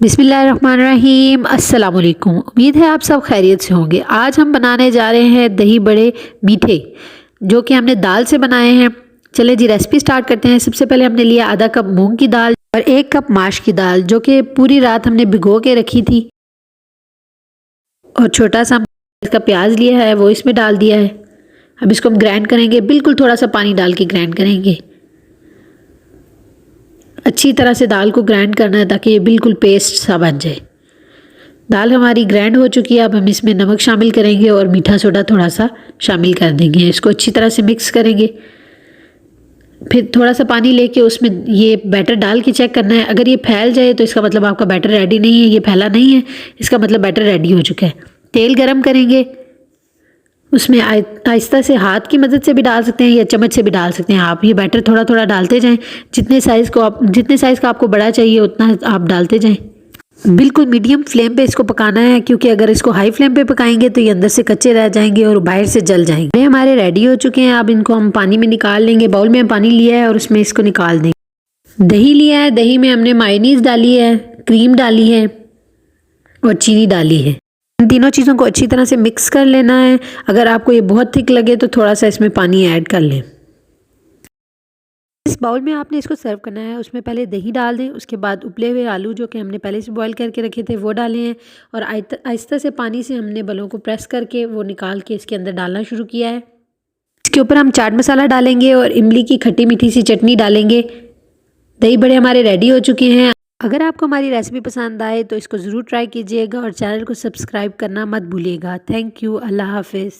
बिस्मिल्लाहिर्रहमानिर्रहीम। अस्सलाम वालेकुम। उम्मीद है आप सब खैरियत से होंगे। आज हम बनाने जा रहे हैं दही बड़े मीठे, जो कि हमने दाल से बनाए हैं। चले जी रेसिपी स्टार्ट करते हैं। सबसे पहले हमने लिया आधा कप मूंग की दाल और 1 कप माश की दाल, जो कि पूरी रात हमने भिगो के रखी थी। और छोटा सा इसका प्याज लिया है, वो इसमें डाल दिया है। अब इसको हम ग्राइंड करेंगे, बिल्कुल थोड़ा सा पानी डाल के ग्राइंड करेंगे। अच्छी तरह से दाल को ग्राइंड करना है ताकि ये बिल्कुल पेस्ट सा बन जाए। दाल हमारी ग्राइंड हो चुकी है। अब हम इसमें नमक शामिल करेंगे और मीठा सोडा थोड़ा सा शामिल कर देंगे। इसको अच्छी तरह से मिक्स करेंगे। फिर थोड़ा सा पानी लेके उसमें ये बैटर डाल के चेक करना है। अगर ये फैल जाए तो इसका मतलब आपका बैटर रेडी नहीं है। ये फैला नहीं है, इसका मतलब बैटर रेडी हो चुका है। तेल गरम करेंगे, उसमें आहिस्ता से हाथ की मदद से भी डाल सकते हैं या चम्मच से भी डाल सकते हैं आप। ये बैटर थोड़ा थोड़ा डालते जाएं। जितने साइज़ का आपको बड़ा चाहिए उतना आप डालते जाएं। बिल्कुल मीडियम फ्लेम पे इसको पकाना है, क्योंकि अगर इसको हाई फ्लेम पे पकाएंगे तो ये अंदर से कच्चे रह जाएंगे और बाहर से जल जाएंगे। ये हमारे रेडी हो चुके हैं। अब इनको हम पानी में निकाल लेंगे। बाउल में हम पानी लिया है और उसमें इसको निकाल देंगे। दही लिया है, दही में हमने मायोनीज़ डाली है, क्रीम डाली है और चीनी डाली है। इन तीनों चीज़ों को अच्छी तरह से मिक्स कर लेना है। अगर आपको ये बहुत थिक लगे तो थोड़ा सा इसमें पानी ऐड कर लें। इस बाउल में आपने इसको सर्व करना है। उसमें पहले दही डाल दें, उसके बाद उबले हुए आलू जो कि हमने पहले से बॉईल करके रखे थे वो डाले हैं। और आहिस्ता से पानी से हमने बलों को प्रेस करके वो निकाल के इसके अंदर डालना शुरू किया है। इसके ऊपर हम चाट मसाला डालेंगे और इमली की खट्टी मीठी सी चटनी डालेंगे। दही बड़े हमारे रेडी हो चुके हैं। अगर आपको हमारी रेसिपी पसंद आए तो इसको ज़रूर ट्राई कीजिएगा और चैनल को सब्सक्राइब करना मत भूलिएगा। Thank you. अल्लाह हाफिज़।